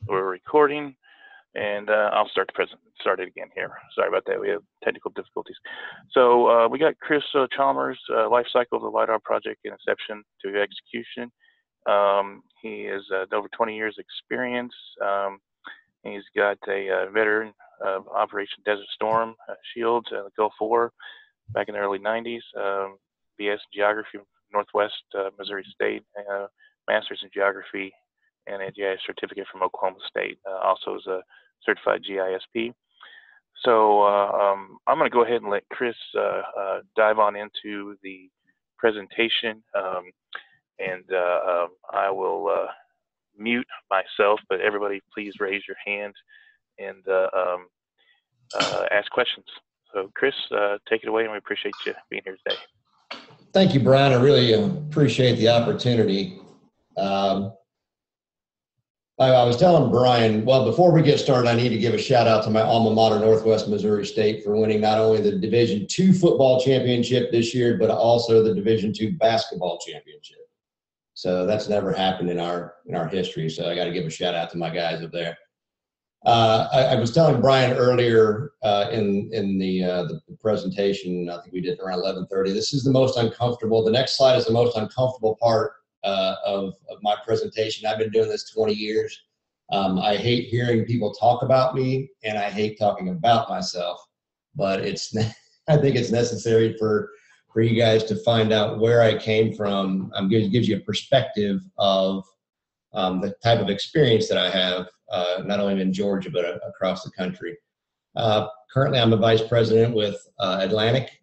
We're recording, and I'll start it again here. Sorry about that. We have technical difficulties. So we got Chris Chalmers, life cycle of the LiDAR project in inception to execution. He has over 20 years experience. He's got a veteran of Operation Desert Storm, Shields, Gulf War, back in the early 90s. BS in Geography from Northwest Missouri State, Master's in Geography, and a GIS certificate from Oklahoma State. Also is a certified GISP. So I'm going to go ahead and let Chris dive on into the presentation, and I will mute myself, but everybody please raise your hand and ask questions. So Chris, take it away, and we appreciate you being here today. Thank you, Brian. I really appreciate the opportunity. I was telling Brian, well, before we get started, I need to give a shout out to my alma mater, Northwest Missouri State, for winning not only the Division II football championship this year, but also the Division II basketball championship. So that's never happened in our history. So I got to give a shout out to my guys up there. I was telling Brian earlier in the presentation, I think we did around 11:30. This is the most uncomfortable. The next slide is the most uncomfortable part of my presentation. I've been doing this 20 years. I hate hearing people talk about me, and I hate talking about myself. But I think it's necessary for you guys to find out where I came from. It gives you a perspective of the type of experience that I have, not only in Georgia, but across the country. Currently, I'm a vice president with Atlantic.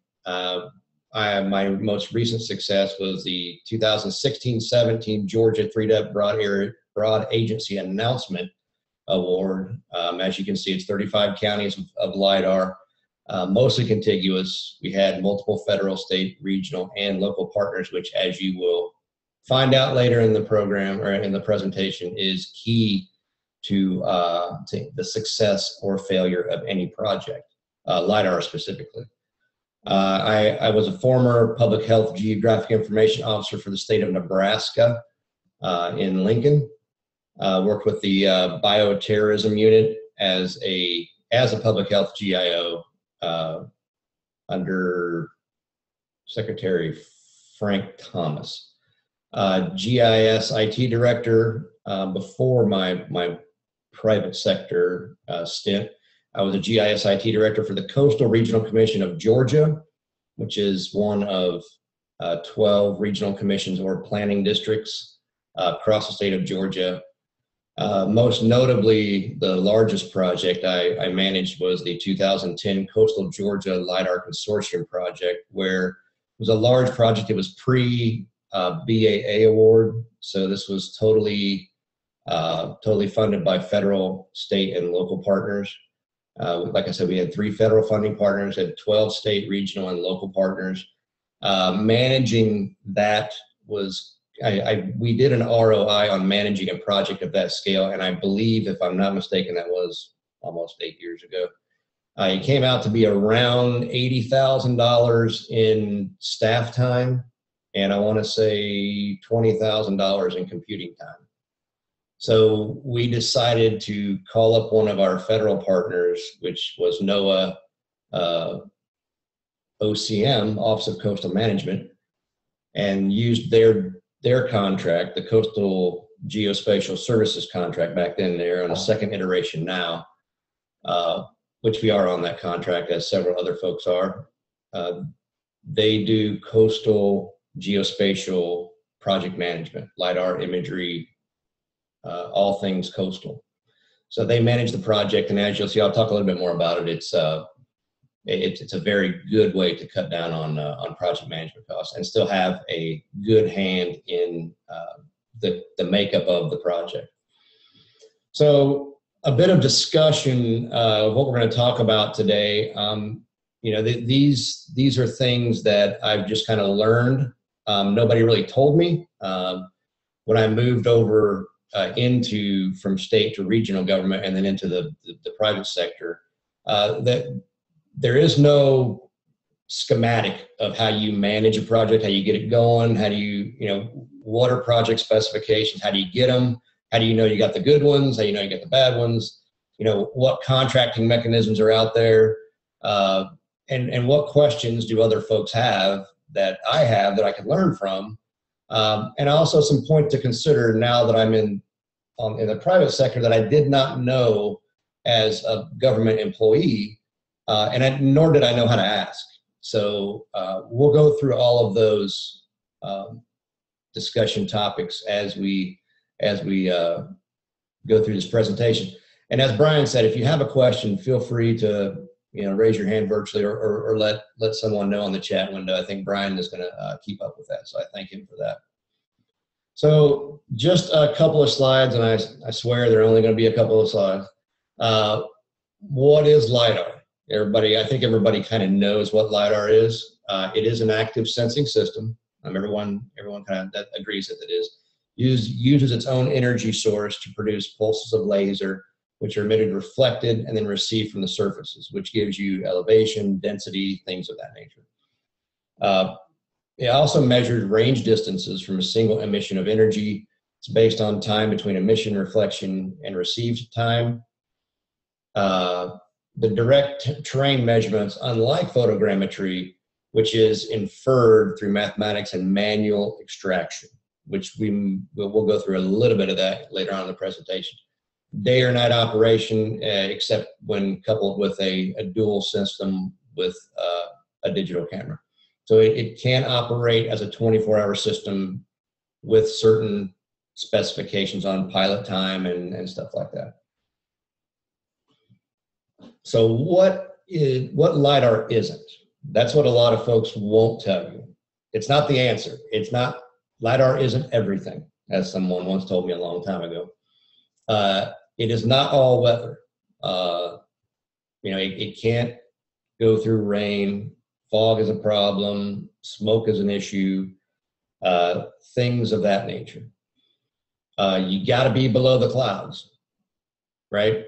My most recent success was the 2016-17 Georgia 3-Dep Broad Agency Announcement Award. As you can see, it's 35 counties of LiDAR, mostly contiguous. We had multiple federal, state, regional, and local partners, which, as you will find out later in the program or in the presentation, is key to the success or failure of any project, LiDAR specifically. I was a former public health geographic information officer for the state of Nebraska in Lincoln. Worked with the bioterrorism unit as a public health GIO under Secretary Frank Thomas. GIS IT director before my private sector stint. I was a GIS IT director for the Coastal Regional Commission of Georgia, which is one of 12 regional commissions or planning districts across the state of Georgia. Most notably, the largest project I managed was the 2010 Coastal Georgia LiDAR Consortium project, where it was a large project. It was pre-BAA award, so this was totally funded by federal, state, and local partners. Like I said, we had 3 federal funding partners, had 12 state, regional, and local partners. Managing that was, we did an ROI on managing a project of that scale, and I believe, if I'm not mistaken, that was almost 8 years ago. It came out to be around $80,000 in staff time, and I want to say $20,000 in computing time. So we decided to call up one of our federal partners, which was NOAA OCM, Office of Coastal Management, and used their contract, the Coastal Geospatial Services contract back then. They're on a second iteration now, which we are on that contract, as several other folks are. They do coastal geospatial project management, LiDAR imagery, all things coastal. So they manage the project, and as you'll see, I'll talk a little bit more about it. It's a very good way to cut down on project management costs and still have a good hand in the makeup of the project. So a bit of discussion of what we're going to talk about today. These are things that I've just kind of learned. Nobody really told me when I moved over from state to regional government and then into the private sector, that there is no schematic of how you manage a project, how you get it going, how do you, what are project specifications, how do you get them, How do you know you got the good ones? How do you know you got the bad ones? What contracting mechanisms are out there? And what questions do other folks have that I have that I could learn from? And also some point to consider now that I'm in the private sector that I did not know as a government employee, nor did I know how to ask. So we'll go through all of those discussion topics as we go through this presentation. And as Brian said, if you have a question, feel free to raise your hand virtually or let someone know on the chat window. I think Brian is going to keep up with that, so I thank him for that. So just a couple of slides, and I swear there are only going to be a couple of slides. What is LiDAR? I think everybody kind of knows what LiDAR is. It is an active sensing system. Everyone kind of agrees that it is. Uses its own energy source to produce pulses of laser, which are emitted, reflected, and then received from the surfaces, which gives you elevation, density, things of that nature. It also measures range distances from a single emission of energy. It's based on time between emission, reflection, and received time. The direct terrain measurements, unlike photogrammetry, which is inferred through mathematics and manual extraction, which we'll go through a little bit of that later on in the presentation. Day or night operation, except when coupled with a dual system with a digital camera. So it can operate as a 24-hour system with certain specifications on pilot time and stuff like that. So what LiDAR isn't? That's what a lot of folks won't tell you. It's not the answer. LiDAR isn't everything, as someone once told me a long time ago. It is not all weather. It can't go through rain. Fog is a problem. Smoke is an issue. Things of that nature. You got to be below the clouds, right?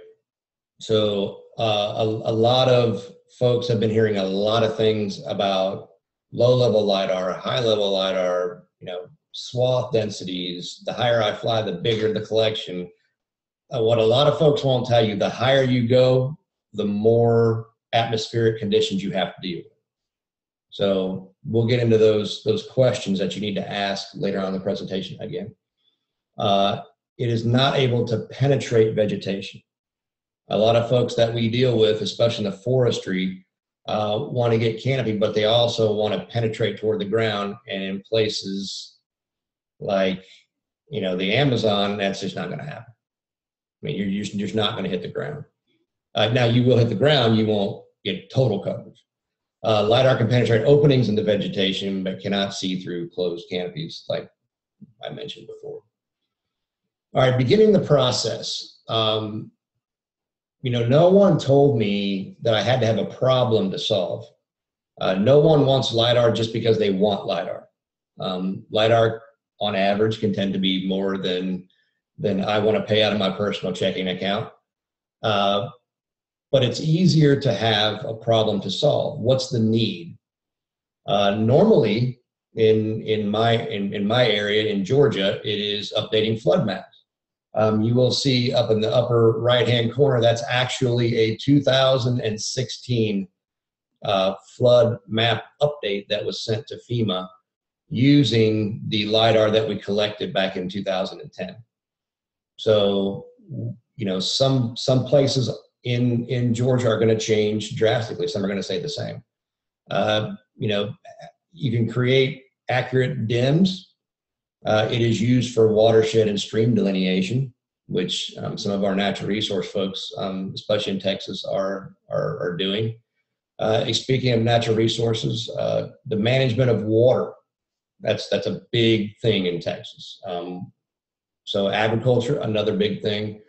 So a lot of folks have been hearing a lot of things about low-level LiDAR, high-level LiDAR, swath densities. The higher I fly, the bigger the collection. What a lot of folks won't tell you, the higher you go, the more atmospheric conditions you have to deal with. So we'll get into those questions that you need to ask later on in the presentation again. It is not able to penetrate vegetation. A lot of folks that we deal with, especially in the forestry, want to get canopy, but they also want to penetrate toward the ground. And in places like, the Amazon, that's just not going to happen. I mean, you're just not going to hit the ground. Now you will hit the ground, you won't get total coverage. LiDAR can penetrate openings in the vegetation, but cannot see through closed canopies, like I mentioned before. All right, beginning the process. No one told me that I had to have a problem to solve. No one wants LiDAR just because they want LiDAR. LiDAR, on average, can tend to be more than I want to pay out of my personal checking account. But it's easier to have a problem to solve. What's the need? Normally, in my area in Georgia, it is updating flood maps. You will see up in the upper right-hand corner, that's actually a 2016 flood map update that was sent to FEMA using the LiDAR that we collected back in 2010. So, some places in Georgia are going to change drastically. Some are going to stay the same. You can create accurate DIMS. It is used for watershed and stream delineation, which some of our natural resource folks, especially in Texas, are doing. Speaking of natural resources, the management of water, that's a big thing in Texas. So agriculture, another big thing.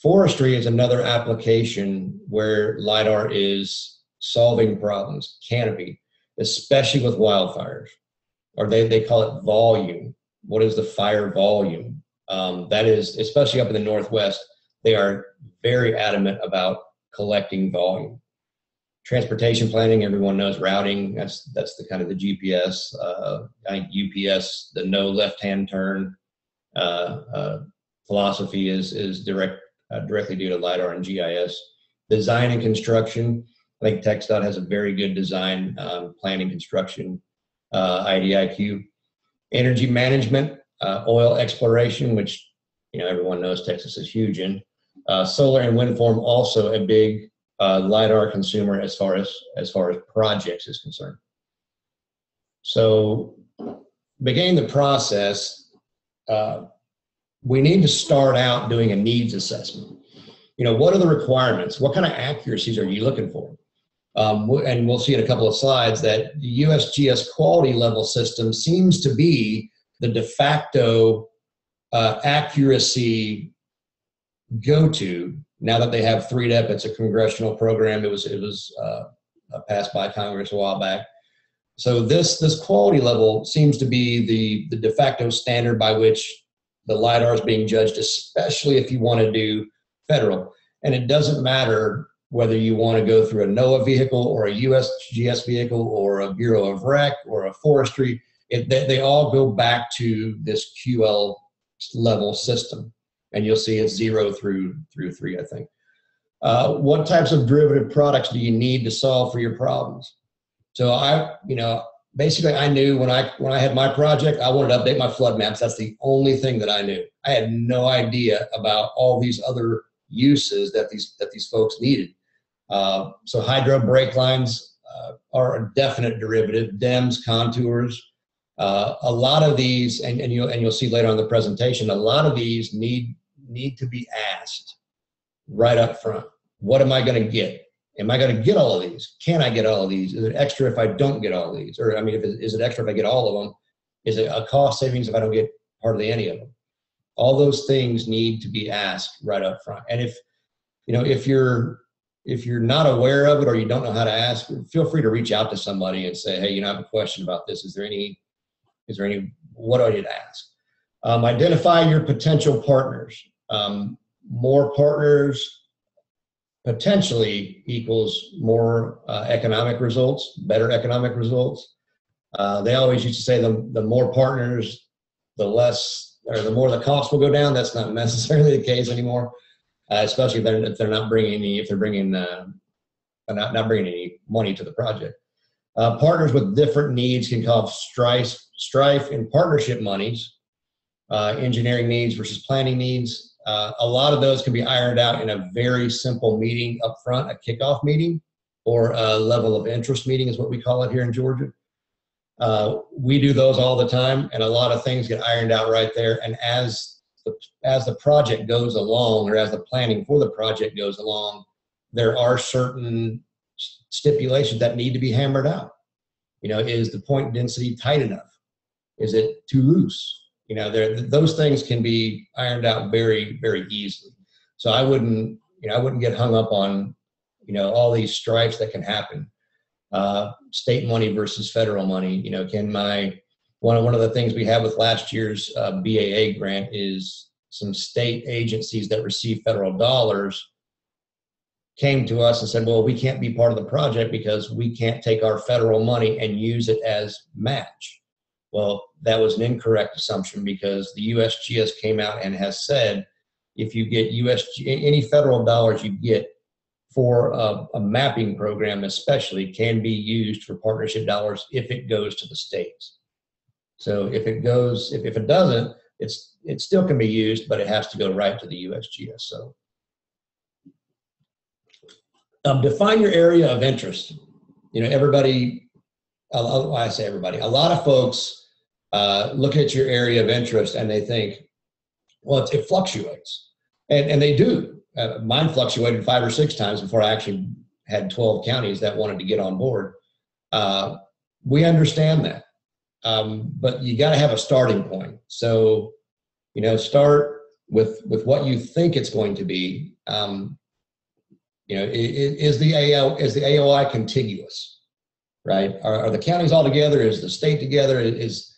Forestry is another application where LiDAR is solving problems, canopy, especially with wildfires, or they call it volume. What is the fire volume? That is, especially up in the Northwest, they are very adamant about collecting volume. Transportation planning, everyone knows routing, that's the kind of the GPS, I think UPS, the no left-hand turn philosophy is directly due to LiDAR and GIS. Design and construction, I think TxDOT has a very good design, planning, construction, IDIQ. Energy management, oil exploration, which everyone knows Texas is huge in. Solar and wind farm, also a big LiDAR consumer as far as projects is concerned. So beginning the process, we need to start out doing a needs assessment. What are the requirements? What kind of accuracies are you looking for? And we'll see in a couple of slides that the USGS quality level system seems to be the de facto accuracy go-to now that they have 3DEP. It's a congressional program. It was passed by Congress a while back. So this quality level seems to be the de facto standard by which the LiDAR is being judged, especially if you want to do federal. And it doesn't matter whether you want to go through a NOAA vehicle or a USGS vehicle or a Bureau of Rec or a forestry. They all go back to this QL level system. And you'll see it's 0 through 3, I think. What types of derivative products do you need to solve for your problems? So basically I knew when I had my project, I wanted to update my flood maps. That's the only thing that I knew. I had no idea about all these other uses that these folks needed. So hydro brake lines are a definite derivative. DEMS, contours, a lot of these, and you'll see later on in the presentation, a lot of these need to be asked right up front. What am I going to get? Am I going to get all of these? Can I get all of these? Is it extra if I don't get all of these? Or is it extra if I get all of them? Is it a cost savings if I don't get hardly any of them? All those things need to be asked right up front. And if you're not aware of it or you don't know how to ask, feel free to reach out to somebody and say, hey, I have a question about this. Is there any, what do I need to ask? Identify your potential partners. More partners potentially equals more economic results, better economic results. They always used to say the more partners, the more the cost will go down. That's not necessarily the case anymore, especially if they're not bringing any, not bringing any money to the project. Partners with different needs can cause strife in partnership monies, engineering needs versus planning needs. A lot of those can be ironed out in a very simple meeting up front, a kickoff meeting, or a level of interest meeting is what we call it here in Georgia. We do those all the time, and a lot of things get ironed out right there. And as the project goes along, or as the planning for the project goes along, there are certain stipulations that need to be hammered out. Is the point density tight enough? Is it too loose? Those things can be ironed out very, very easily. So I wouldn't get hung up on, all these strifes that can happen. State money versus federal money. One of the things we have with last year's BAA grant is some state agencies that receive federal dollars came to us and said, well, we can't be part of the project because we can't take our federal money and use it as match. Well, that was an incorrect assumption, because the USGS came out and has said, if you get any federal dollars you get for a mapping program especially can be used for partnership dollars if it goes to the states. So if it doesn't, it still can be used, but it has to go right to the USGS. So define your area of interest. Everybody, I say everybody, a lot of folks look at your area of interest and they think, well, it fluctuates. And they do. Mine fluctuated 5 or 6 times before I actually had 12 counties that wanted to get on board. We understand that. But you got to have a starting point. So, start with what you think it's going to be. Is the AOI contiguous, right? Are the counties all together? Is the state together? Is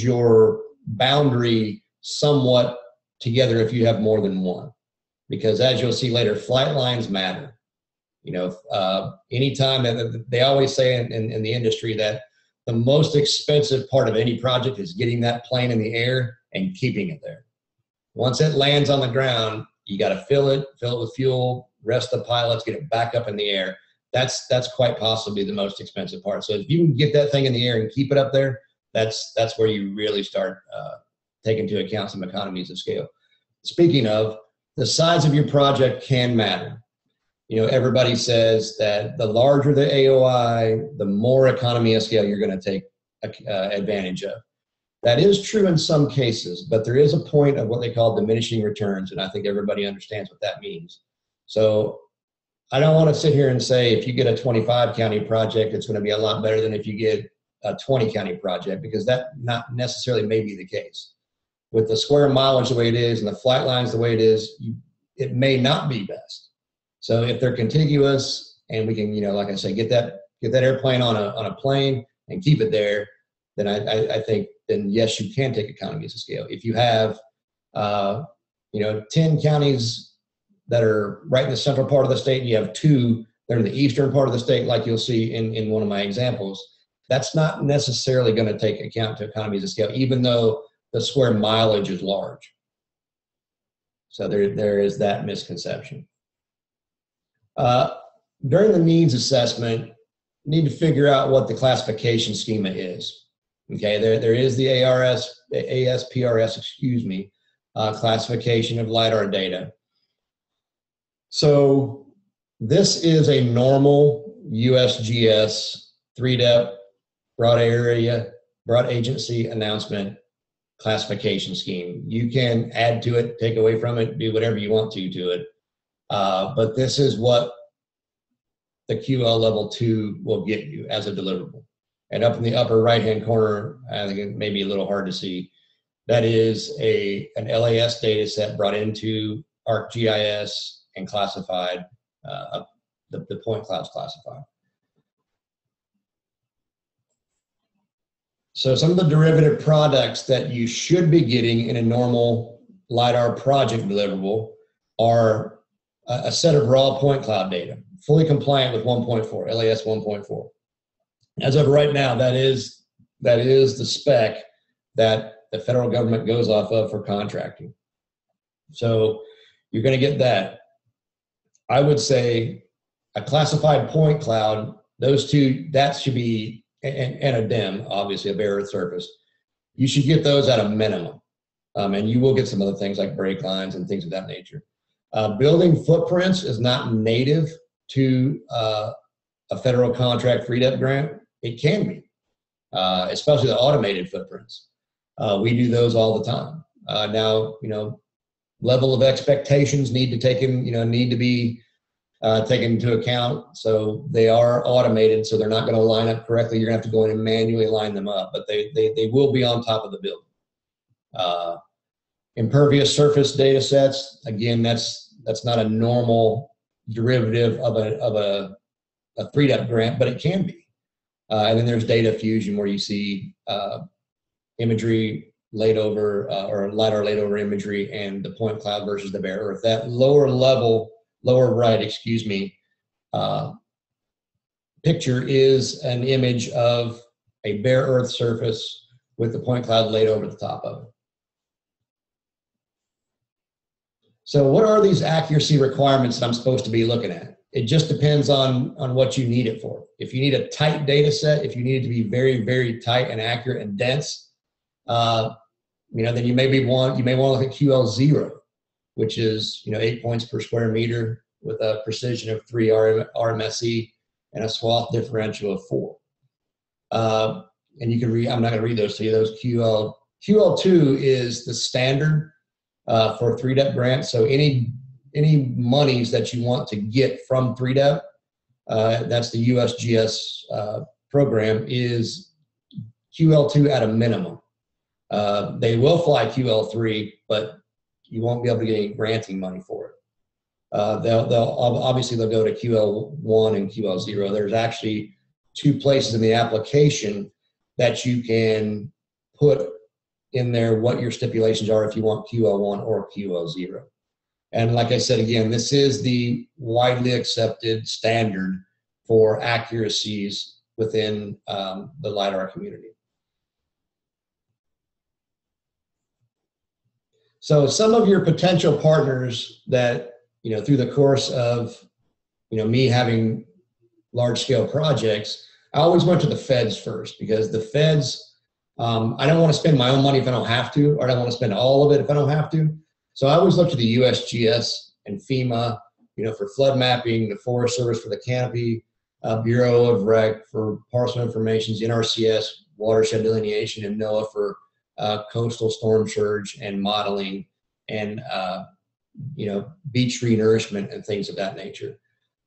your boundary somewhat together if you have more than one? Because as you'll see later, flight lines matter. Anytime that they always say in the industry that the most expensive part of any project is getting that plane in the air and keeping it there. Once it lands on the ground, you got to fill it with fuel, rest the pilots, get it back up in the air. That's quite possibly the most expensive part. So if you can get that thing in the air and keep it up there, that's where you really start taking into account some economies of scale. Speaking of, the size of your project can matter. You know, everybody says that the larger the AOI, the more economy of scale you're going to take advantage of. That is true in some cases, but there is a point of what they call diminishing returns, and I think everybody understands what that means. So I don't want to sit here and say if you get a 25 county project, it's going to be a lot better than if you get a 20 county project, because that not necessarily may be the case. With the square mileage the way it is and the flight lines the way it is, it may not be best. So if they're contiguous and we can, you know, like I say, get that airplane on a plane and keep it there, then I think then yes, you can take economies of scale. If you have, 10 counties that are right in the central part of the state, and you have 2 that are in the eastern part of the state, like you'll see in one of my examples, that's not necessarily going to take account to economies of scale, even though the square mileage is large. So there is that misconception. During the needs assessment, you need to figure out what the classification schema is. Okay, there is the ASPRS, classification of LiDAR data. So this is a normal USGS 3-depth broad agency announcement classification scheme. You can add to it, take away from it, do whatever you want to it. But this is what the QL level 2 will get you as a deliverable. And up in the upper right-hand corner, I think it may be a little hard to see, that is an LAS data set brought into ArcGIS and classified, the point clouds classified. So some of the derivative products that you should be getting in a normal LiDAR project deliverable are a set of raw point cloud data, fully compliant with 1.4, LAS 1.4. As of right now, that is the spec that the federal government goes off of for contracting. So you're going to get that. I would say a classified point cloud, those two, that should be, and a DEM, obviously a bare earth surface. You should get those at a minimum. And you will get some other things like brake lines and things of that nature. Building footprints is not native to a federal contract 3-depth grant. It can be, especially the automated footprints. We do those all the time. Now, level of expectations need to be taken into account. So they are automated, so they're not going to line up correctly. You're going to have to go in and manually line them up, but they will be on top of the building. Impervious surface data sets, again, that's not a normal derivative of a 3-depth grant, but it can be. And then there's data fusion where you see imagery laid over or LiDAR laid over imagery and the point cloud versus the bare earth. That lower right, picture is an image of a bare earth surface with the point cloud laid over the top of it. So what are these accuracy requirements that I'm supposed to be looking at? It just depends on what you need it for. If you need a tight data set, if you need it to be very, very tight and accurate and dense, then you may want to look at QL0, which is 8 points per square meter with a precision of 3 RMSE and a swath differential of 4. And you can read, I'm not going to read those to you. Those QL2 is the standard for 3-depth grants. So any monies that you want to get from 3-depth, that's the USGS program, is QL2 at a minimum. They will fly QL3, but you won't be able to get any granting money for it. They'll go to QL1 and QL0. There's actually 2 places in the application that you can put in there what your stipulations are if you want QL1 or QL0. And like I said, again, this is the widely accepted standard for accuracies within the LiDAR community. So some of your potential partners that, through the course of, me having large scale projects, I always went to the feds first, because the feds, I don't want to spend my own money if I don't have to, or I don't want to spend all of it if I don't have to. So I always look to the USGS and FEMA, for flood mapping, the Forest Service for the canopy, Bureau of Rec for parcel information, NRCS, watershed delineation, and NOAA for coastal storm surge and modeling, and beach renourishment and things of that nature.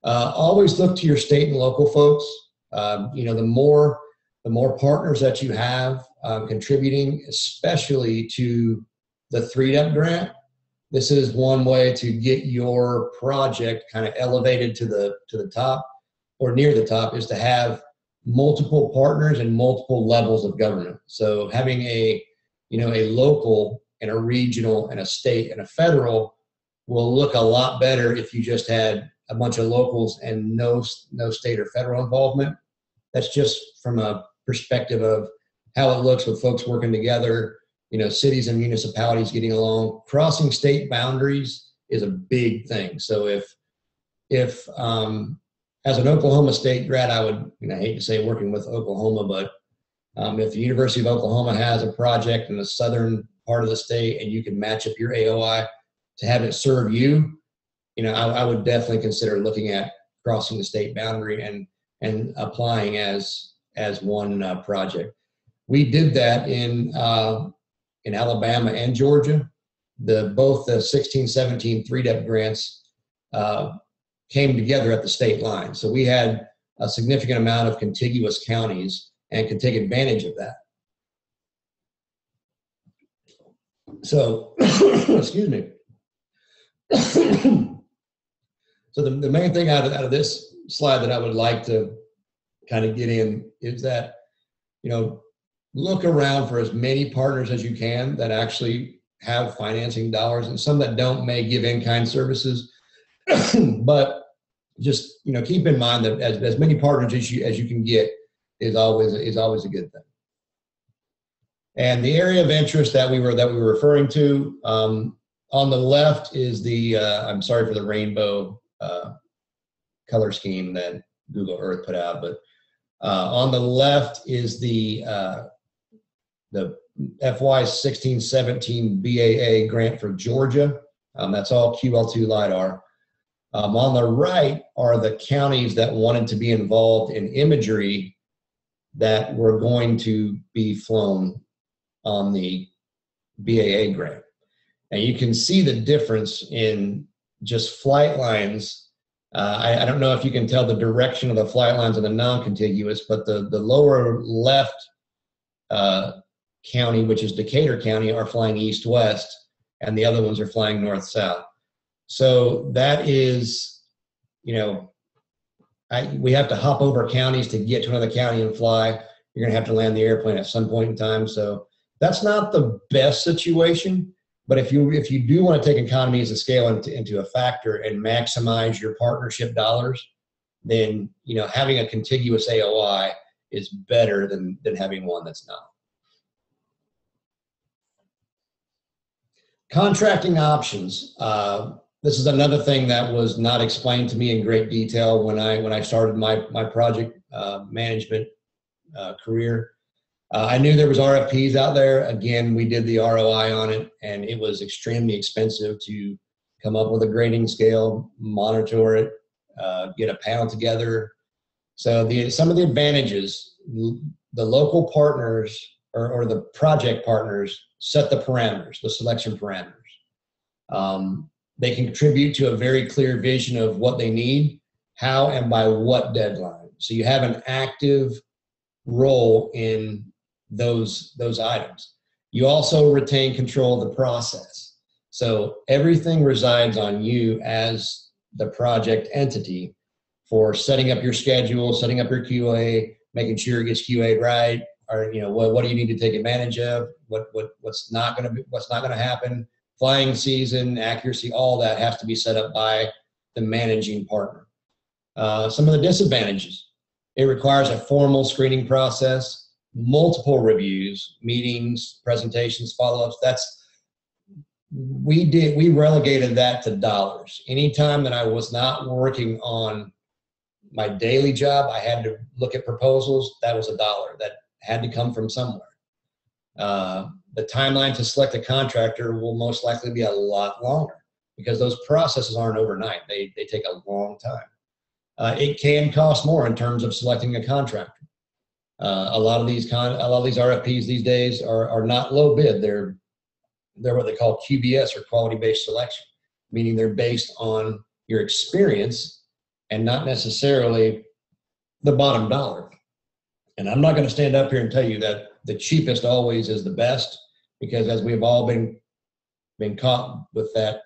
Always look to your state and local folks. The more partners that you have contributing, especially to the 3DEP grant, this is one way to get your project kind of elevated to the top, or near the top, is to have multiple partners and multiple levels of government. So having a local and a regional and a state and a federal will look a lot better if you just had a bunch of locals and no state or federal involvement. That's just from a perspective of how it looks with folks working together, cities and municipalities getting along. Crossing state boundaries is a big thing. So if as an Oklahoma State grad, I would, I hate to say working with Oklahoma, but if the University of Oklahoma has a project in the southern part of the state and you can match up your AOI to have it serve you, I would definitely consider looking at crossing the state boundary and applying as one project. We did that in Alabama and Georgia. Both the 16-17 3DEP grants came together at the state line. So we had a significant amount of contiguous counties and could take advantage of that. So, excuse me. So the main thing out of this slide that I would like to kind of get in is that, look around for as many partners as you can that actually have financing dollars, and some that don't may give in-kind services. But just, keep in mind that as many partners as you can get is always a good thing. And the area of interest that we were referring to, on the left is the, I'm sorry for the rainbow color scheme that Google Earth put out, but on the left is the FY 16-17 BAA grant for Georgia. That's all QL2 LiDAR. On the right are the counties that wanted to be involved in imagery that were going to be flown on the BAA grant. And you can see the difference in just flight lines. I don't know if you can tell the direction of the flight lines of the non-contiguous, but the lower left county, which is Decatur County, are flying east-west, and the other ones are flying north-south. So that is, we have to hop over counties to get to another county and fly. You're going to have to land the airplane at some point in time. So that's not the best situation. But if you do want to take economies of scale into a factor and maximize your partnership dollars, then having a contiguous AOI is better than having one that's not. Contracting options. This is another thing that was not explained to me in great detail when I started my project management career. I knew there was RFPs out there. Again, we did the ROI on it, and it was extremely expensive to come up with a grading scale, monitor it, get a panel together. So some of the advantages, the local partners or the project partners set the parameters, the selection parameters. They can contribute to a very clear vision of what they need, how and by what deadline. So you have an active role in those items. You also retain control of the process. So everything resides on you as the project entity for setting up your schedule, setting up your QA, making sure it gets QA'd right, or what do you need to take advantage of, what's not going to happen, flying season, accuracy, all that has to be set up by the managing partner. Some of the disadvantages: it requires a formal screening process, multiple reviews, meetings, presentations, follow-ups. we relegated that to dollars. Anytime that I was not working on my daily job, I had to look at proposals. That was $1 that had to come from somewhere. The timeline to select a contractor will most likely be a lot longer because those processes aren't overnight. They take a long time. It can cost more in terms of selecting a contractor. A lot of these RFPs these days are not low bid. They're what they call QBS, or quality-based selection, meaning they're based on your experience and not necessarily the bottom dollar. And I'm not going to stand up here and tell you that the cheapest always is the best, because as we've all been caught with that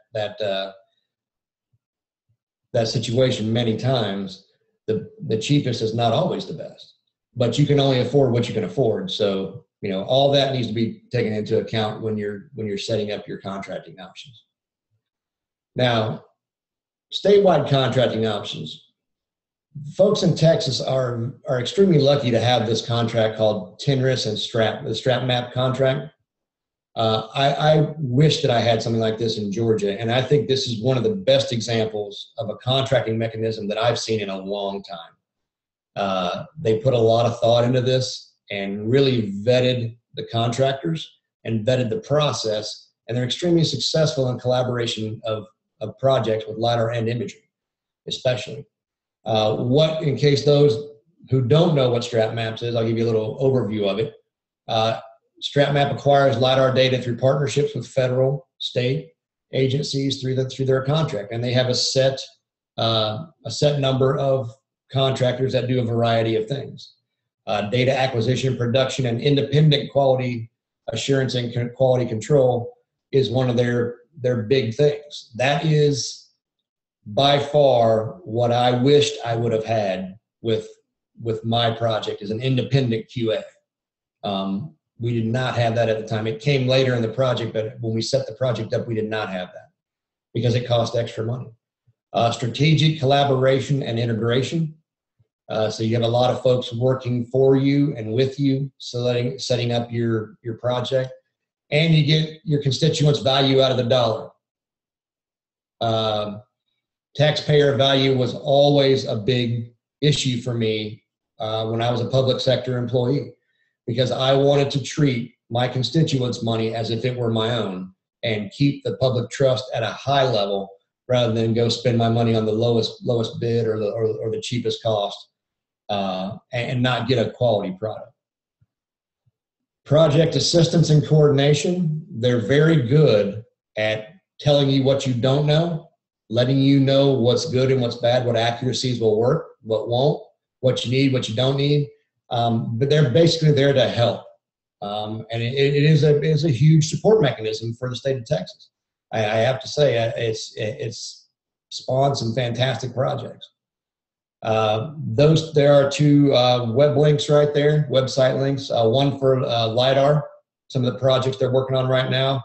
situation many times, the cheapest is not always the best. But you can only afford what you can afford. So, all that needs to be taken into account when you're setting up your contracting options. Now, statewide contracting options. Folks in Texas are extremely lucky to have this contract called TNRIS and the Strap Map contract. I wish that I had something like this in Georgia, and I think this is one of the best examples of a contracting mechanism that I've seen in a long time. They put a lot of thought into this and really vetted the contractors and vetted the process, and they're extremely successful in collaboration of projects with LiDAR and imagery, especially. In case those who don't know what StratMaps is, I'll give you a little overview of it. StratMap acquires LiDAR data through partnerships with federal, state agencies through their contract, and they have a set number of contractors that do a variety of things. Data acquisition, production, and independent quality assurance and quality control is one of their big things. That is by far what I wished I would have had with my project, is an independent QA. We did not have that at the time. It came later in the project, but when we set the project up, we did not have that because it cost extra money. Strategic collaboration and integration. So you have a lot of folks working for you and with you, setting up your project, and you get your constituents' value out of the dollar. Taxpayer value was always a big issue for me when I was a public sector employee, because I wanted to treat my constituents' money as if it were my own and keep the public trust at a high level rather than go spend my money on the lowest bid or the cheapest cost and not get a quality product. Project assistance and coordination. They're very good at telling you what you don't know, letting you know what's good and what's bad, what accuracies will work, what won't, what you need, what you don't need. But they're basically there to help. And it is a huge support mechanism for the state of Texas. I have to say, it's spawned some fantastic projects. There are two web links right there, website links, one for LiDAR, some of the projects they're working on right now.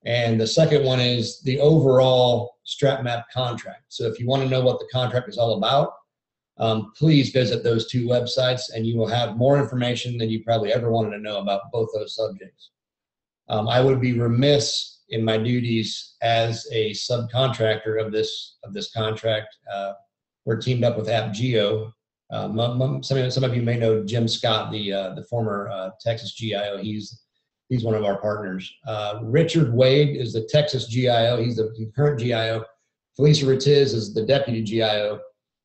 And the second one is the overall StratMap contract. So if you want to know what the contract is all about, please visit those two websites and you will have more information than you probably ever wanted to know about both those subjects. I would be remiss in my duties as a subcontractor of this contract. We're teamed up with AppGeo. Some of you may know Jim Scott, the former Texas GIO. He's one of our partners. Richard Wade is the Texas GIO. He's the current GIO. Felicia Ritiz is the deputy GIO.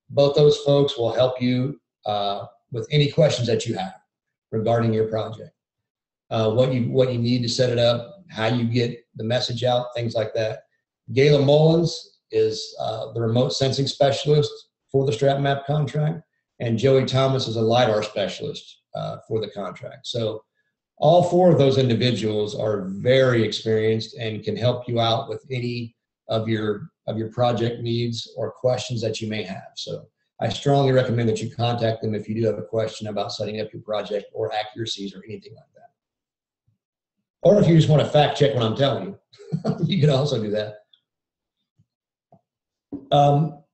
Both those folks will help you with any questions that you have regarding your project. What you need to set it up, how you get the message out, things like that. Gayla Mullins is the remote sensing specialist for the StratMap contract, and Joey Thomas is a LiDAR specialist for the contract. So all four of those individuals are very experienced and can help you out with any of your project needs or questions that you may have. So I strongly recommend that you contact them if you do have a question about setting up your project or accuracies or anything like that. Or if you just want to fact check what I'm telling you, you can also do that.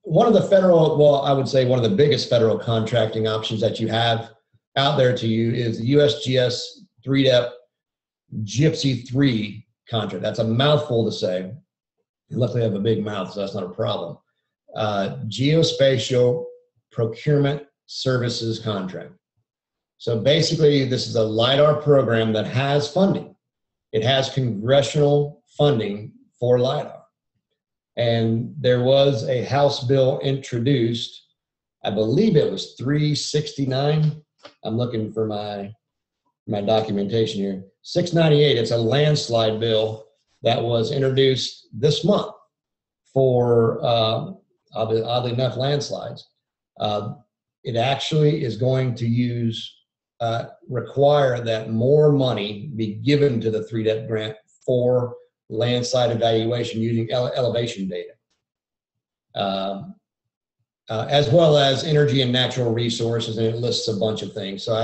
One of the federal, well, I would say one of the biggest federal contracting options that you have out there to you is the USGS 3DEP GPSI 3 contract. That's a mouthful to say. Luckily, I have a big mouth, so that's not a problem. Geospatial Procurement Services Contract. So basically, this is a LiDAR program that has funding. It has congressional funding for LiDAR. And there was a House bill introduced, I believe it was 369. I'm looking for my documentation here. 698, it's a landslide bill that was introduced this month for, oddly enough, landslides. It actually is going to require that more money be given to the 3DEP grant for landslide evaluation using elevation data, as well as energy and natural resources, and it lists a bunch of things. So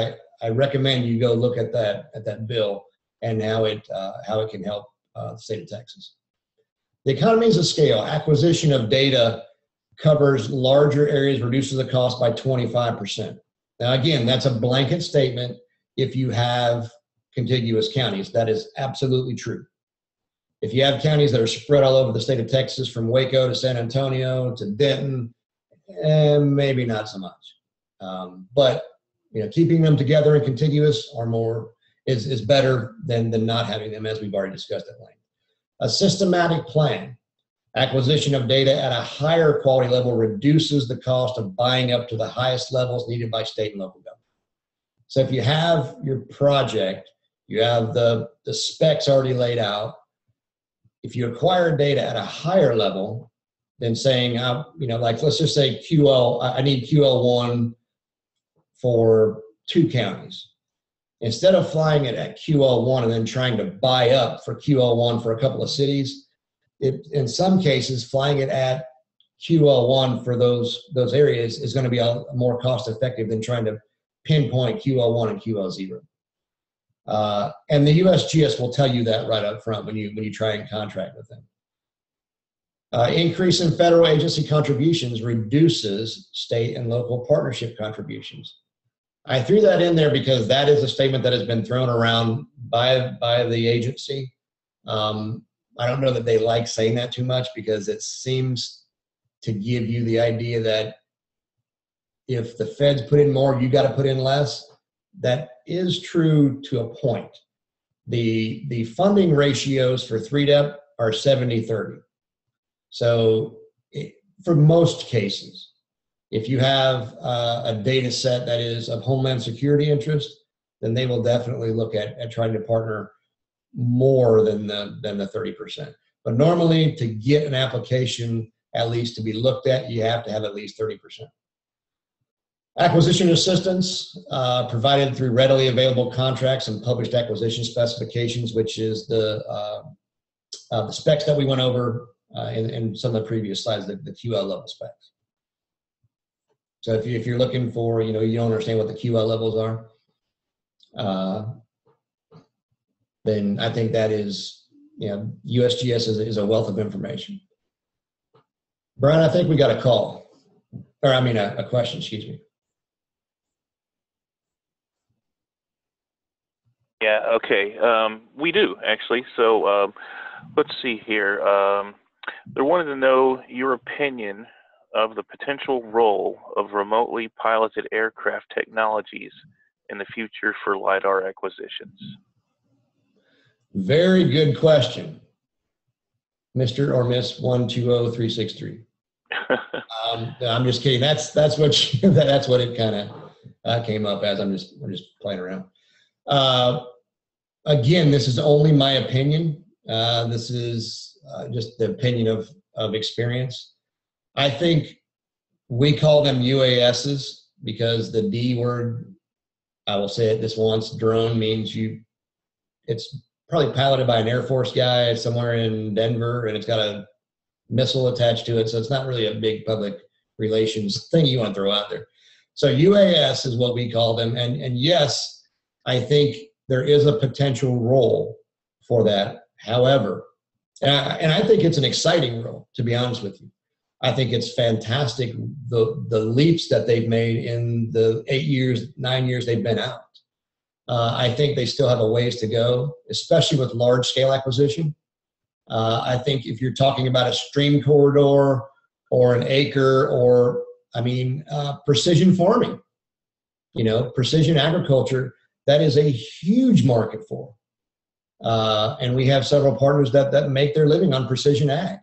I recommend you go look at that bill and how it can help the state of Texas. The economies of scale. Acquisition of data covers larger areas, reduces the cost by 25%. Now, again, that's a blanket statement if you have contiguous counties. That is absolutely true. If you have counties that are spread all over the state of Texas, from Waco to San Antonio to Denton, maybe not so much. But keeping them together and contiguous are more is better than not having them, as we've already discussed at length. A systematic plan. Acquisition of data at a higher quality level reduces the cost of buying up to the highest levels needed by state and local government. So if you have your project, you have the specs already laid out. If you acquire data at a higher level than saying, like let's just say I need QL1 for 2 counties. Instead of flying it at QL1 and then trying to buy up for QL1 for a couple of cities, in some cases, flying it at QL1 for those areas is going to be more cost effective than trying to pinpoint QL1 and QL0. And the USGS will tell you that right up front when you try and contract with them. Increase in federal agency contributions reduces state and local partnership contributions. I threw that in there because that is a statement that has been thrown around by the agency. I don't know that they like saying that too much because it seems to give you the idea that if the feds put in more, you got to put in less. That is true to a point. The funding ratios for 3DEP are 70-30. So for most cases, if you have a data set that is of Homeland Security interest, then they will definitely look at trying to partner more than the 30%. But normally, to get an application at least to be looked at, you have to have at least 30%. Acquisition assistance provided through readily available contracts and published acquisition specifications, which is the specs that we went over in some of the previous slides, the QL level specs. So if you're looking for, you don't understand what the QL levels are, then I think that is, USGS is a wealth of information. Brian, I think we got a call, or a question, excuse me. Yeah, okay. We do, actually. So let's see here. They wanted to know your opinion of the potential role of remotely piloted aircraft technologies in the future for LiDAR acquisitions. Very good question, Mr. or Miss 120363. I'm just kidding. That's what it kind of came up as. I'm just playing around. Again, this is only my opinion. This is just the opinion of experience. I think we call them UASs because the D word, I will say it this once, drone means it's probably piloted by an Air Force guy somewhere in Denver, and it's got a missile attached to it, so it's not really a big public relations thing you want to throw out there. So UAS is what we call them, and yes, I think there is a potential role for that. However, and I think it's an exciting role, to be honest with you. I think it's fantastic, the leaps that they've made in the 8 years, 9 years they've been out. I think they still have a ways to go, especially with large scale acquisition. I think if you're talking about a stream corridor or an acre or, precision farming, precision agriculture, that is a huge market for. And we have several partners that make their living on precision ag.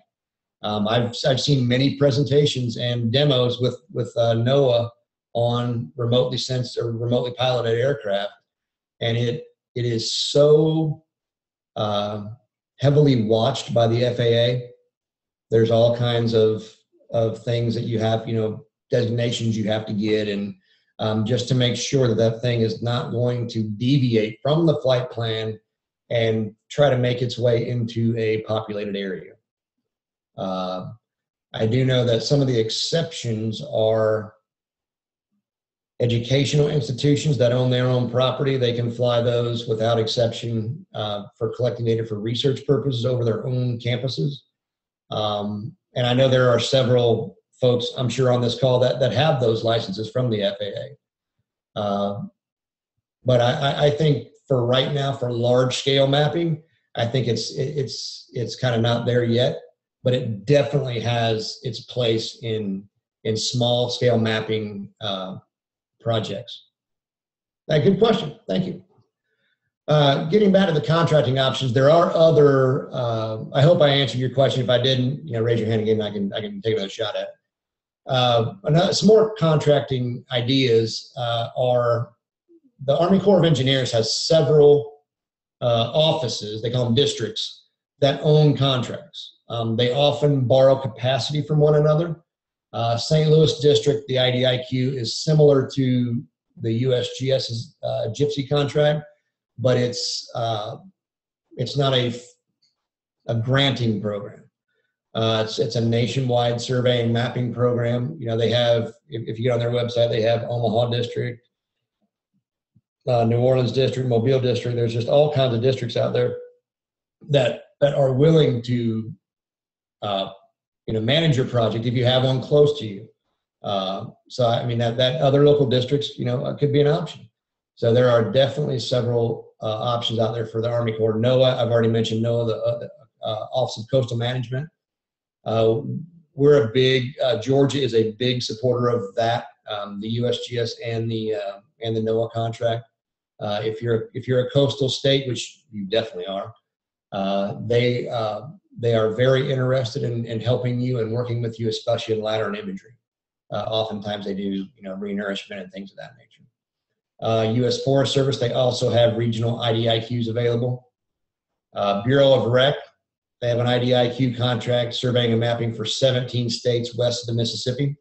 I've seen many presentations and demos with NOAA on remotely sensed or remotely piloted aircraft, and it is so heavily watched by the FAA. There's all kinds of things that you have, designations you have to get, and just to make sure that that thing is not going to deviate from the flight plan and try to make its way into a populated area. I do know that some of the exceptions are educational institutions that own their own property. They can fly those without exception for collecting data for research purposes over their own campuses. And I know there are several folks, I'm sure, on this call that have those licenses from the FAA. But I think for right now, for large scale mapping, I think it's kind of not there yet, but it definitely has its place in small scale mapping projects. Good question. Thank you. Getting back to the contracting options, there are other. I hope I answered your question. If I didn't, raise your hand again. I can take another shot at it. Some more contracting ideas are the Army Corps of Engineers has several offices. They call them districts that own contracts. They often borrow capacity from one another. St. Louis District, the IDIQ, is similar to the USGS's GIPSY contract, but it's not a granting program. It's a nationwide surveying mapping program. They have, if you get on their website, they have Omaha District, New Orleans District, Mobile District. There's just all kinds of districts out there that are willing to manage your project if you have one close to you. That other local districts, could be an option. So there are definitely several options out there for the Army Corps. NOAA, I've already mentioned NOAA, the Office of Coastal Management. We're a big, Georgia is a big supporter of that, the USGS and the NOAA contract. If you're a coastal state, which you definitely are, they are very interested in helping you and working with you, especially in LiDAR and imagery. Oftentimes they do, renourishment and things of that nature. U.S. Forest Service, they also have regional IDIQs available. Bureau of Rec, they have an IDIQ contract surveying and mapping for 17 states west of the Mississippi.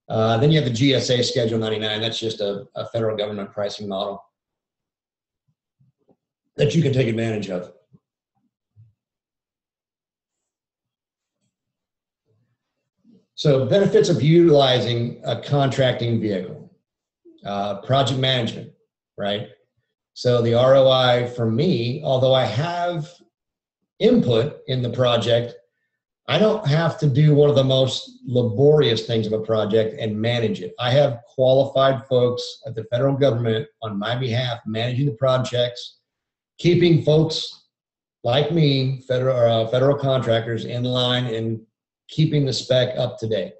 Then you have the GSA Schedule 99. That's just a federal government pricing model that you can take advantage of. So benefits of utilizing a contracting vehicle, project management, right? So the ROI for me, although I have input in the project, I don't have to do one of the most laborious things of a project and manage it. I have qualified folks at the federal government on my behalf managing the projects, keeping folks like me, federal contractors, in line and keeping the spec up to date.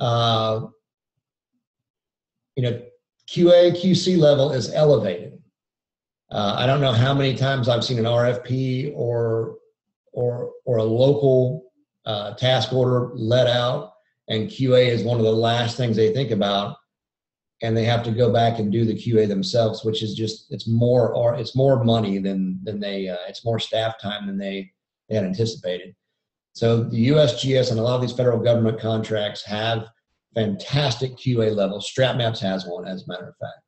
QA, QC level is elevated. I don't know how many times I've seen an RFP or a local task order let out, and QA is one of the last things they think about, and they have to go back and do the QA themselves, which is just, it's more money than they, it's more staff time than they had anticipated. So the USGS and a lot of these federal government contracts have fantastic QA levels. StratMaps has one, as a matter of fact.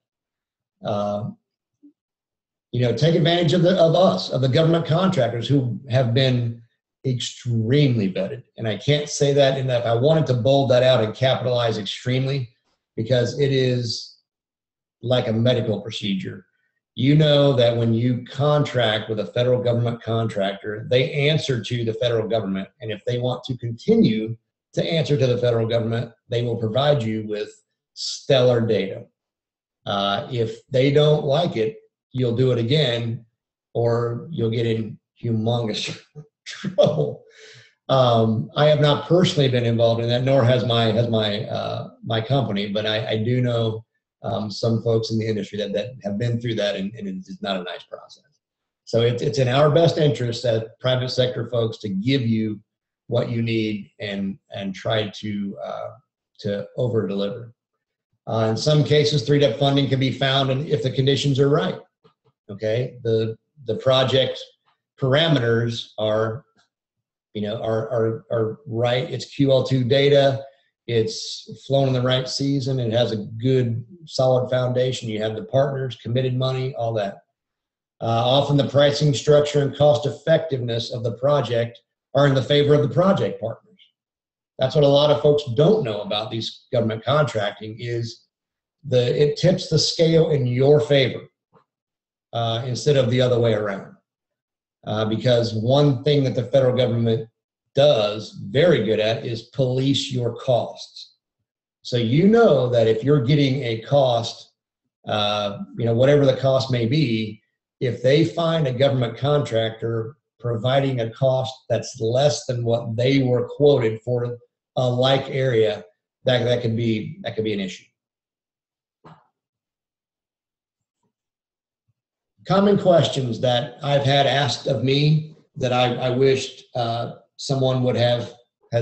Take advantage of the government contractors who have been extremely vetted. And I can't say that enough. I wanted to bold that out and capitalize extremely, because it is like a medical procedure. You know that when you contract with a federal government contractor, they answer to the federal government. And if they want to continue to answer to the federal government, they will provide you with stellar data. If they don't like it, you'll do it again, or you'll get in humongous trouble. I have not personally been involved in that, nor has my company, but I do know some folks in the industry that have been through that, and it's not a nice process. So it's in our best interest as private sector folks to give you what you need and try to over deliver. In some cases, 3-step funding can be found, and if the conditions are right. Okay, the project parameters are right. It's QL2 data. It's flown in the right season. It has a good, solid foundation. You have the partners, committed money, all that. Often the pricing structure and cost effectiveness of the project are in the favor of the project partners. That's what a lot of folks don't know about these government contracting is it tips the scale in your favor instead of the other way around. Because one thing that the federal government does very good at is police your costs. So you know that if you're getting a cost, whatever the cost may be, if they find a government contractor providing a cost that's less than what they were quoted for a like area, that could be an issue. Common questions that I've had asked of me that I wished someone would have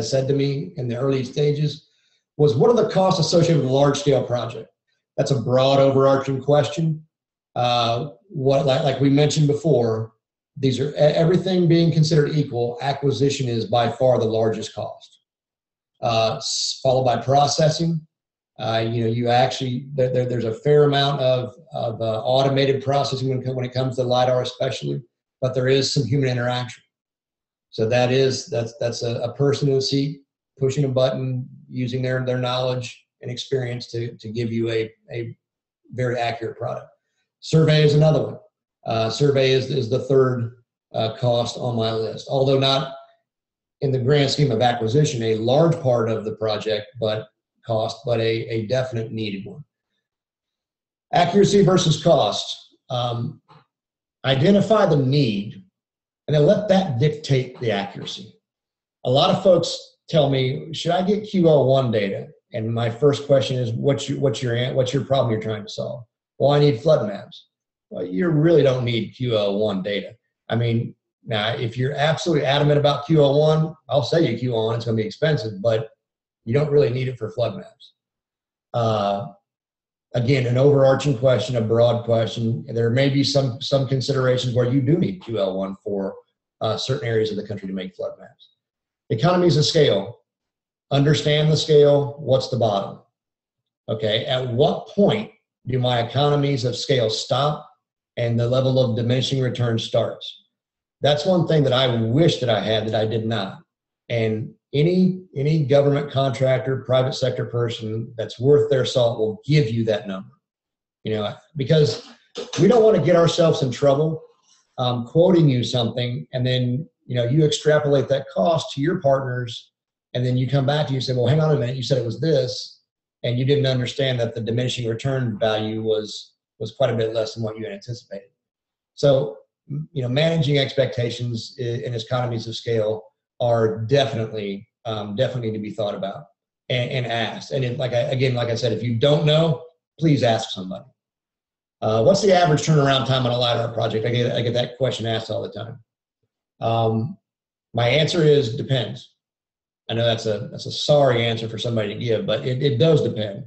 said to me in the early stages was, what are the costs associated with a large scale project? That's a broad overarching question. Like we mentioned before, these are everything being considered equal, acquisition is by far the largest cost, followed by processing. You actually, there's a fair amount of automated processing when it comes to LiDAR especially, but there is some human interaction. So that's a person in a seat pushing a button, using their knowledge and experience to give you a very accurate product. Survey is another one. Survey is the third cost on my list, although not in the grand scheme of acquisition a large part of the project, but a definite needed one. Accuracy versus cost. Identify the need and then let that dictate the accuracy. A lot of folks tell me, should I get QL1 data? And my first question is, what's your problem you're trying to solve? Well, I need flood maps. Well, you really don't need QL1 data. I mean, now if you're absolutely adamant about QL1, I'll sell you QL1, it's going to be expensive, but you don't really need it for flood maps. Again, an overarching question, a broad question. There may be some considerations where you do need QL1 for certain areas of the country to make flood maps. Economies of scale. Understand the scale. What's the bottom? Okay, at what point do my economies of scale stop and the level of diminishing return starts? That's one thing that I wish that I had that I did not. And any government contractor, private sector person that's worth their salt will give you that number. Because we don't want to get ourselves in trouble quoting you something, and then you extrapolate that cost to your partners, and then you come back and you say, well, hang on a minute, you said it was this, and you didn't understand that the diminishing return value was quite a bit less than what you had anticipated. So, managing expectations in economies of scale are definitely need to be thought about and asked. And like I said, if you don't know, please ask somebody. What's the average turnaround time on a LiDAR project? I get that question asked all the time. My answer is depends. I know that's a sorry answer for somebody to give, but it does depend.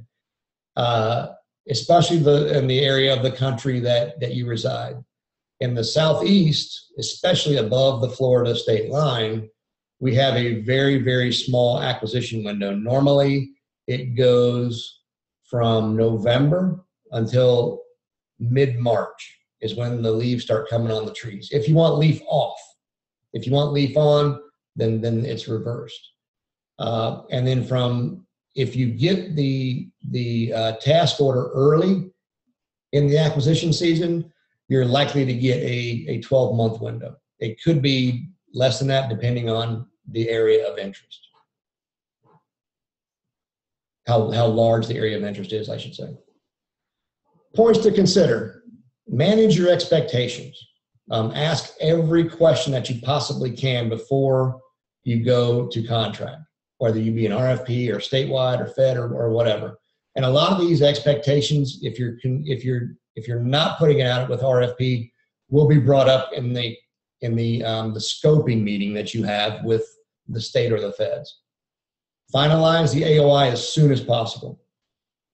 Especially in the area of the country that you reside. In the Southeast, especially above the Florida state line, we have a very, very small acquisition window. Normally, it goes from November until mid-March is when the leaves start coming on the trees. If you want leaf off. If you want leaf on, then it's reversed. And then if you get the task order early in the acquisition season, you're likely to get a 12-month window. It could be less than that depending on the area of interest. How large the area of interest is, I should say. Points to consider. Manage your expectations. Ask every question that you possibly can before you go to contract, whether you be an RFP or statewide or Fed or whatever. And a lot of these expectations, if you're not putting it out with RFP, will be brought up in the scoping meeting that you have with the state or the feds. Finalize the AOI as soon as possible.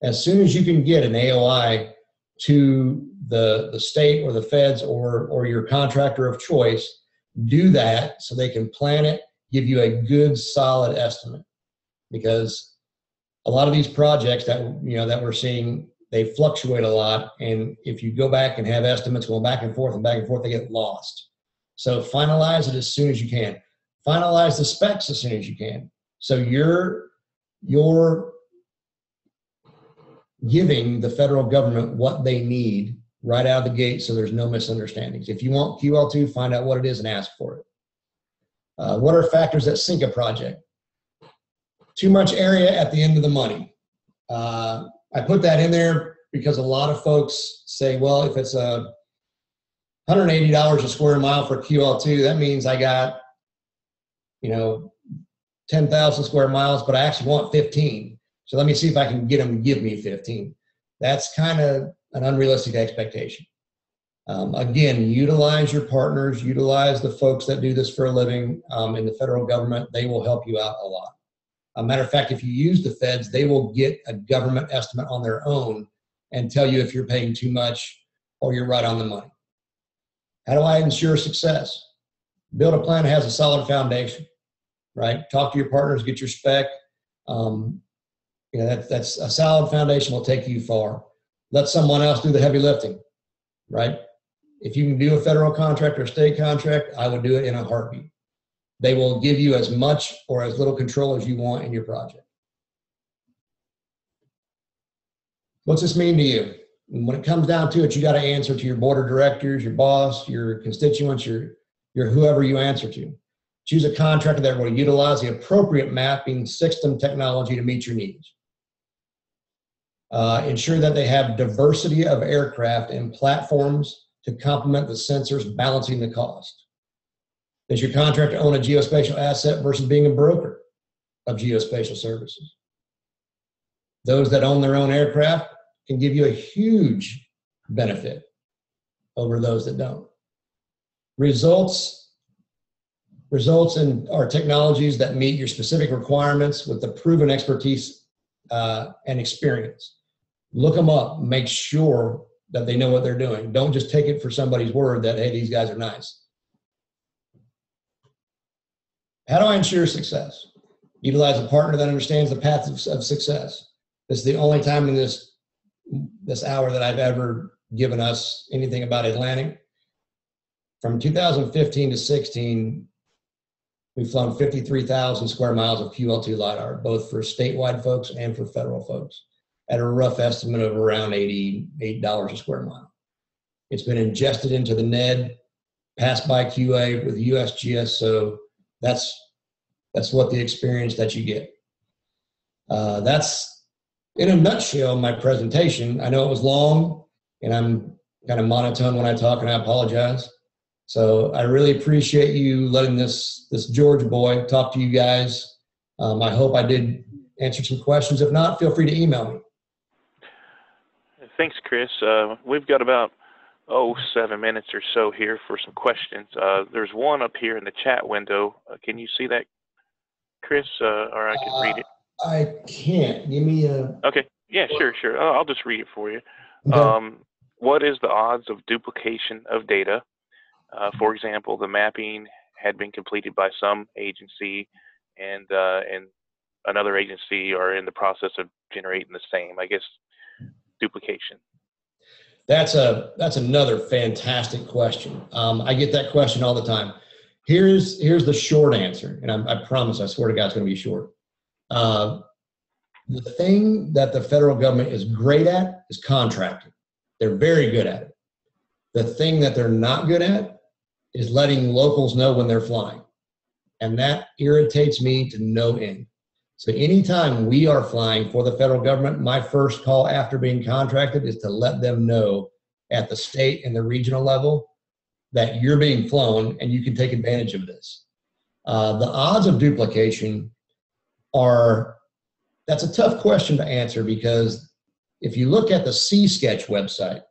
As soon as you can get an AOI to the state or the feds or your contractor of choice, do that so they can plan it, give you a good solid estimate. Because a lot of these projects that we're seeing, they fluctuate a lot, and if you go back and have estimates going back and forth, they get lost. So finalize it as soon as you can. Finalize the specs as soon as you can. So you're giving the federal government what they need right out of the gate, so there's no misunderstandings. If you want QL2, find out what it is and ask for it. What are factors that sink a project? Too much area at the end of the money. I put that in there because a lot of folks say, well, if it's $180 a square mile for QL2, that means I got 10,000 square miles, but I actually want 15. So let me see if I can get them to give me 15. That's kind of an unrealistic expectation. Again, utilize your partners, utilize the folks that do this for a living in the federal government. They will help you out a lot. A matter of fact, if you use the feds, they will get a government estimate on their own and tell you if you're paying too much or you're right on the money. How do I ensure success? Build a plan that has a solid foundation, right? Talk to your partners, get your spec. That's a solid foundation will take you far. Let someone else do the heavy lifting, right? If you can do a federal contract or a state contract, I would do it in a heartbeat. They will give you as much or as little control as you want in your project. What's this mean to you? And when it comes down to it, you got to answer to your board of directors, your boss, your constituents, your whoever you answer to. Choose a contractor that will utilize the appropriate mapping system technology to meet your needs. Ensure that they have diversity of aircraft and platforms to complement the sensors, balancing the cost. Does your contractor own a geospatial asset versus being a broker of geospatial services? Those that own their own aircraft can give you a huge benefit over those that don't. Results in our technologies that meet your specific requirements with the proven expertise and experience. Look them up. Make sure that they know what they're doing. Don't just take it for somebody's word that, hey, these guys are nice. How do I ensure success? Utilize a partner that understands the path of success. This is the only time in this hour that I've ever given us anything about Atlantic. From 2015 to 16, we've flown 53,000 square miles of QL2 LiDAR, both for statewide folks and for federal folks, at a rough estimate of around $88 a square mile. It's been ingested into the NED, passed by QA with USGS, so that's what the experience that you get. That's, in a nutshell, my presentation. I know it was long, and I'm kind of monotone when I talk, and I apologize. So I really appreciate you letting this George boy talk to you guys. I hope I did answer some questions. If not, feel free to email me. Thanks, Chris. We've got about 7 minutes or so here for some questions. There's one up here in the chat window. Can you see that, Chris, or I can read it? I can't. Give me a... Okay. Yeah, sure. I'll just read it for you. Okay. What is the odds of duplication of data? For example, the mapping had been completed by some agency and another agency are in the process of generating the same, I guess, duplication. That's another fantastic question. I get that question all the time. Here's the short answer, and I promise, I swear to God, it's going to be short. The thing that the federal government is great at is contracting. They're very good at it. The thing that they're not good at is letting locals know when they're flying. And that irritates me to no end. So anytime we are flying for the federal government, my first call after being contracted is to let them know at the state and the regional level that you're being flown and you can take advantage of this. The odds of duplication that's a tough question to answer, because if you look at the C-Sketch website,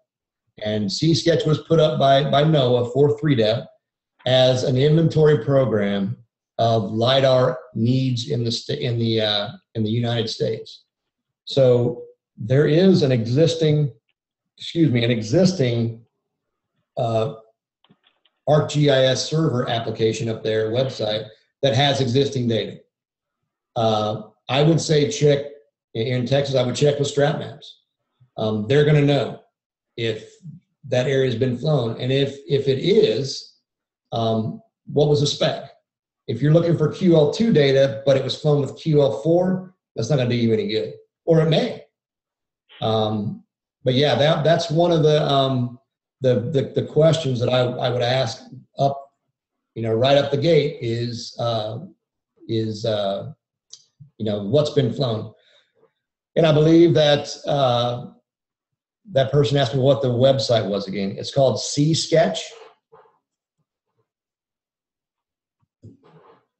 and C-Sketch was put up by NOAA for 3DEP as an inventory program of LiDAR needs in the United States. So there is an existing ArcGIS server application up their website that has existing data. I would say check in Texas. I would check with Strat Maps. They're going to know if that area has been flown, and if it is, what was the spec? If you're looking for QL2 data, but it was flown with QL4, that's not going to do you any good, or it may. But yeah, that's one of the questions that I would ask up, right up the gate is what's been flown. And I believe that that person asked me what the website was again. It's called C-Sketch.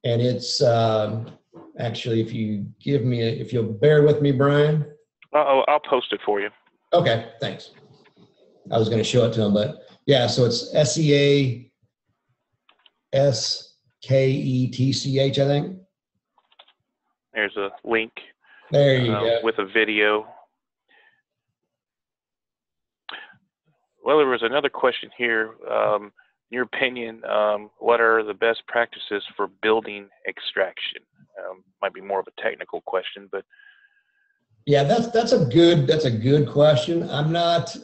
And it's actually, if you'll bear with me, Brian. I'll post it for you. Okay, thanks. I was going to show it to him, but yeah, so it's SEASKETCH, I think. There's a link. There you go. With a video. Well, there was another question here. In your opinion, what are the best practices for building extraction? Might be more of a technical question, but yeah, that's a good question. I'm not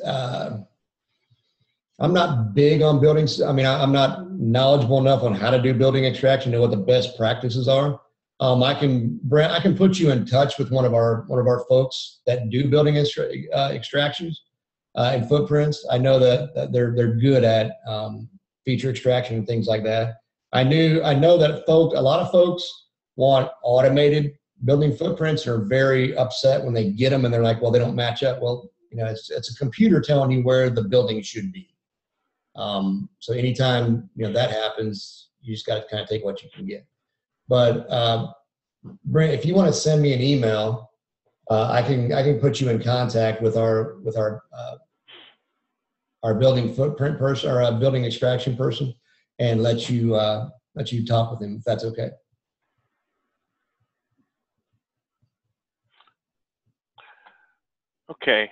big on buildings. I mean, I'm not knowledgeable enough on how to do building extraction, know what the best practices are. I can put you in touch with one of our folks that do building extractions and footprints. I know that they're good at feature extraction and things like that. I know that a lot of folks want automated building footprints, are very upset when they get them and they're like, well, they don't match up. Well, it's a computer telling you where the building should be. So anytime that happens, you just got to kind of take what you can get. But Brent, if you want to send me an email, I can put you in contact with our building footprint person, or building extraction person, and let you talk with him, if that's okay. okay.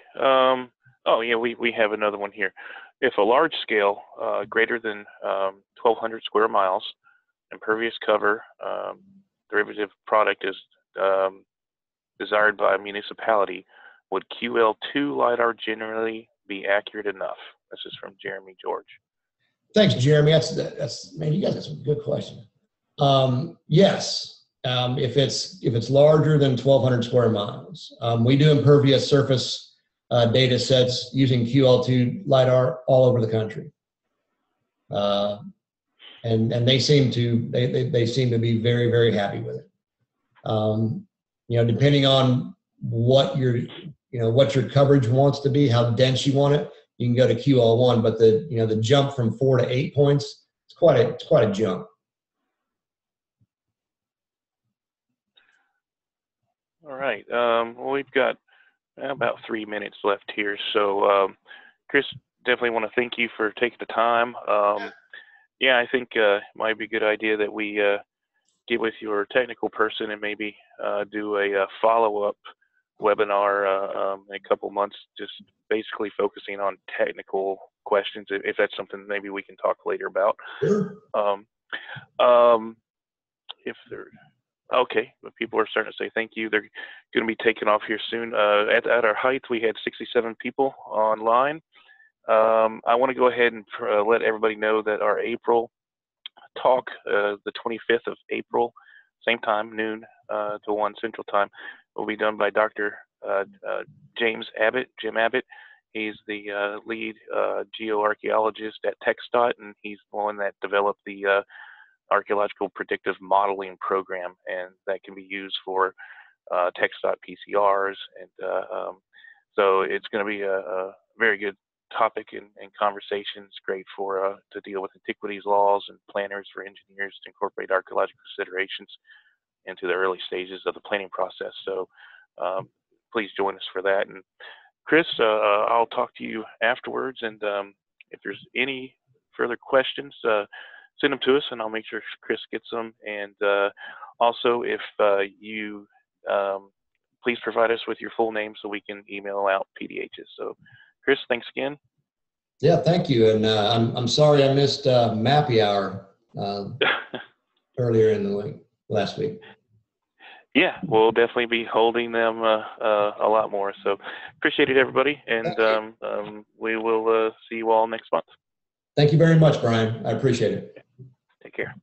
Oh yeah, we have another one here. If a large scale, greater than 1,200 square miles, impervious cover derivative product is desired by a municipality, would QL2 LiDAR generally be accurate enough? This is from Jeremy George. Thanks, Jeremy. That's man, you guys got some good questions. Yes. If it's larger than 1,200 square miles, we do impervious surface data sets using QL2 LiDAR all over the country, and they seem to be very, very happy with it. Depending on what your coverage wants to be, how dense you want it, you can go to QL1, but the jump from 4 to 8 points, it's quite a jump. All right. Well, we've got about 3 minutes left here. So, Chris, definitely want to thank you for taking the time. Yeah, I think it might be a good idea that we get with your technical person and maybe do a follow-up webinar in a couple months, just basically focusing on technical questions, if that's something maybe we can talk later about. Sure. Okay, but people are starting to say thank you. They're going to be taking off here soon. At our height, we had 67 people online. I want to go ahead and let everybody know that our April talk, the 25th of April, same time, noon to 1 Central Time, will be done by Dr. Jim Abbott. He's the lead geoarchaeologist at TxDOT, and he's the one that developed the archaeological predictive modeling program, and that can be used for TxDOT PCRs, and so it's going to be a very good topic and conversations. Great for to deal with antiquities laws and planners for engineers to incorporate archaeological considerations into the early stages of the planning process. So please join us for that. And Chris, I'll talk to you afterwards, and if there's any further questions, send them to us, and I'll make sure Chris gets them. And also, if you please provide us with your full name so we can email out PDHs. So, Chris, thanks again. Yeah, thank you. And I'm sorry I missed Mappy Hour earlier in the week, last week. Yeah, we'll definitely be holding them a lot more. So appreciate it, everybody. And we will see you all next month. Thank you very much, Brian. I appreciate it. Take care.